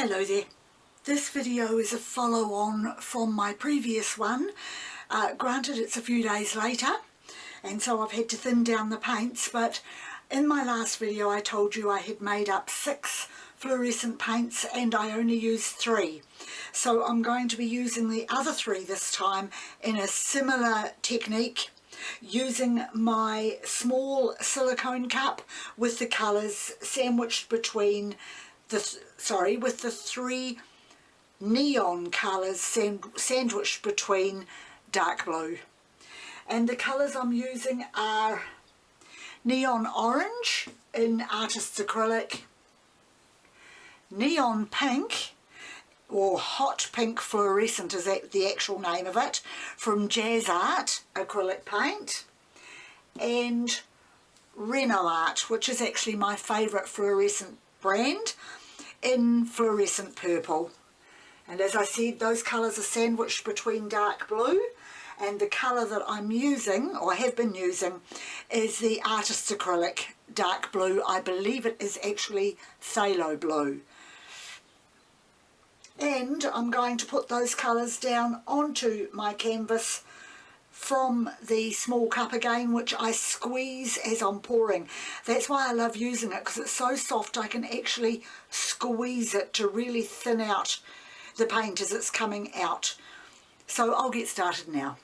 Hello there. This video is a follow-on from my previous one. Granted, it's a few days later and so I've had to thin down the paints, but in my last video I told you I had made up 6 fluorescent paints and I only used 3. So I'm going to be using the other 3 this time in a similar technique, using my small silicone cup with the colours sandwiched between with the 3 neon colours sandwiched between dark blue. And the colours I'm using are neon orange in artist's acrylic, neon pink, or hot pink fluorescent is the actual name of it, from Jazz Art acrylic paint, and Reno Art, which is actually my favourite fluorescent brand, in fluorescent purple. And as I said, those colours are sandwiched between dark blue, and the colour that I'm using, or have been using, is the artist's acrylic dark blue. I believe it is actually phthalo blue. And I'm going to put those colours down onto my canvas from the small cup again, which I squeeze as I'm pouring. That's why I love using it, because it's so soft I can actually squeeze it to really thin out the paint as it's coming out. So I'll get started now.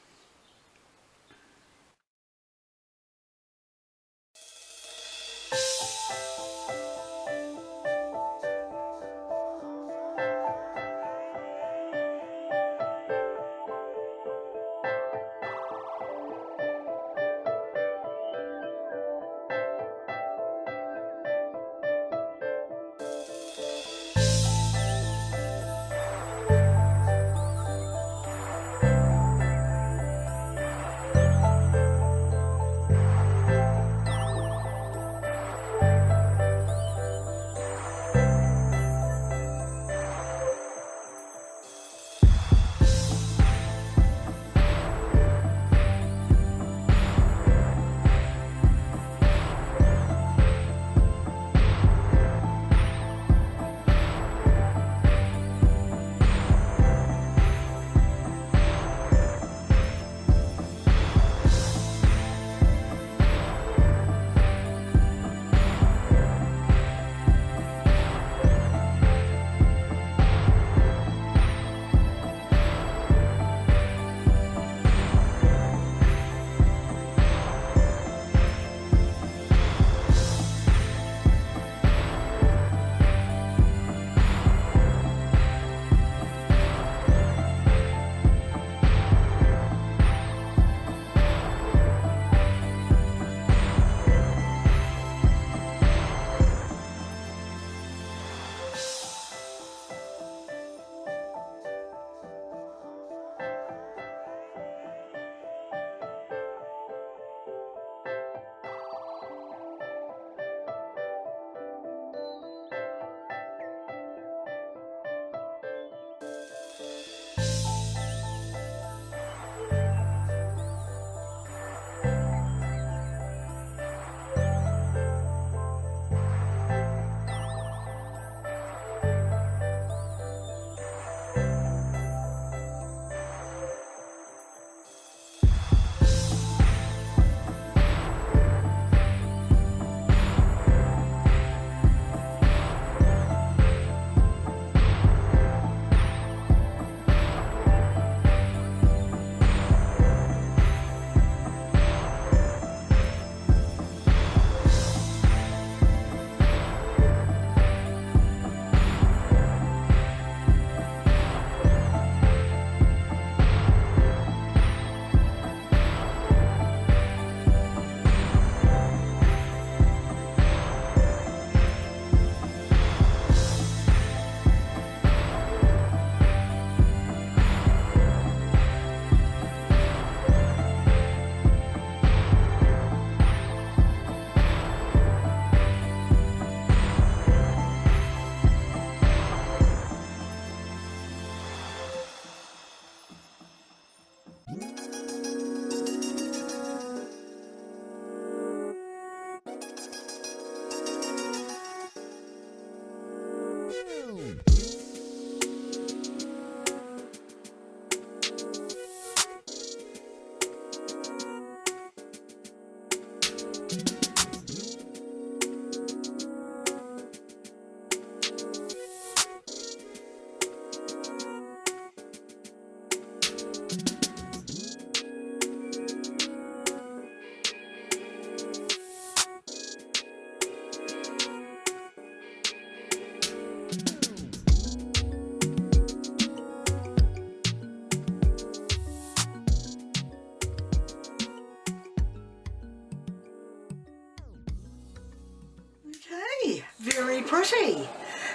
pretty.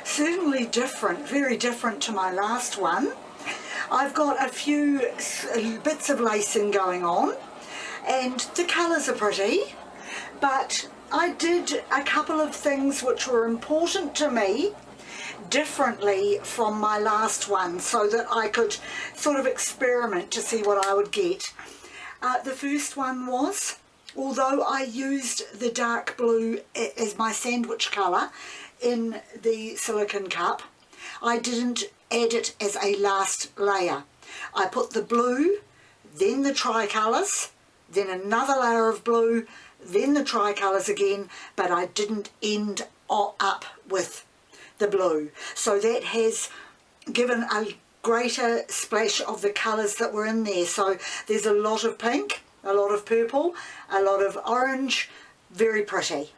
Certainly different, very different to my last one. I've got a few bits of lacing going on and the colours are pretty, but I did a couple of things which were important to me differently from my last one so that I could sort of experiment to see what I would get. The first one was, although I used the dark blue as my sandwich colour in the silicone cup, I didn't add it as a last layer. I put the blue, then the tricolours, then another layer of blue, then the tricolours again, but I didn't end up with the blue. So that has given a greater splash of the colours that were in there. So there's a lot of pink, a lot of purple, a lot of orange, very pretty.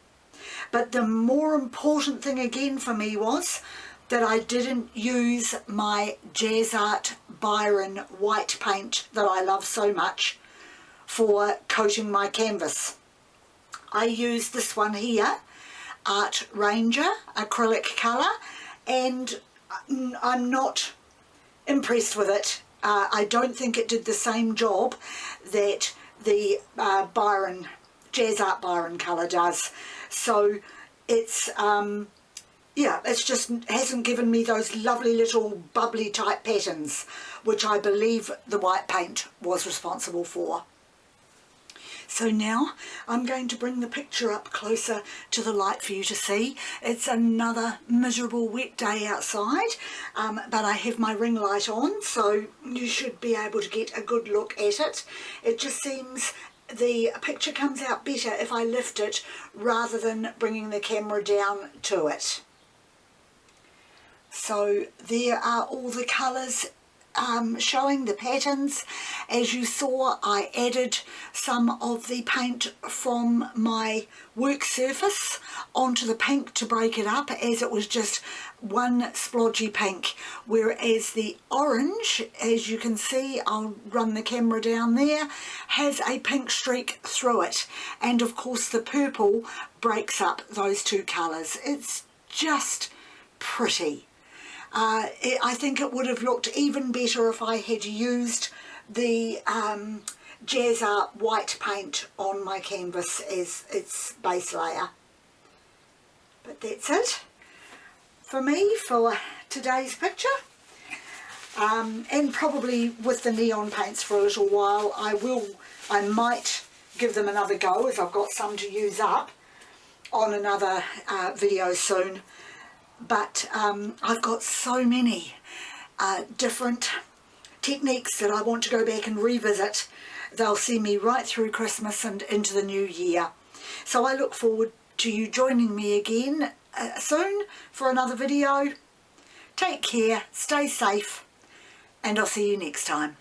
But the more important thing again for me was that I didn't use my Jazz Byron white paint that I love so much for coating my canvas. I used this one here, Art Ranger acrylic colour, and I'm not impressed with it. I don't think it did the same job that the Jazz Art Byron colour does. So it's yeah, it's just hasn't given me those lovely little bubbly type patterns which I believe the white paint was responsible for. So now I'm going to bring the picture up closer to the light for you to see. It's another miserable wet day outside, but I have my ring light on, so you should be able to get a good look at it. It just seems the picture comes out better if I lift it rather than bringing the camera down to it. So there are all the colours showing the patterns. As you saw, I added some of the paint from my work surface onto the pink to break it up, as it was just one splodgy pink, whereas the orange, as you can see, I'll run the camera down there, has a pink streak through it, and of course the purple breaks up those two colours. It's just pretty. I think it would have looked even better if I had used the Jazz Art white paint on my canvas as its base layer. But that's it for me for today's picture. And probably with the neon paints for a little while, I might give them another go, as I've got some to use up on another video soon. But I've got so many different techniques that I want to go back and revisit. They'll see me right through Christmas and into the new year. So I look forward to you joining me again soon for another video. Take care, stay safe, and I'll see you next time.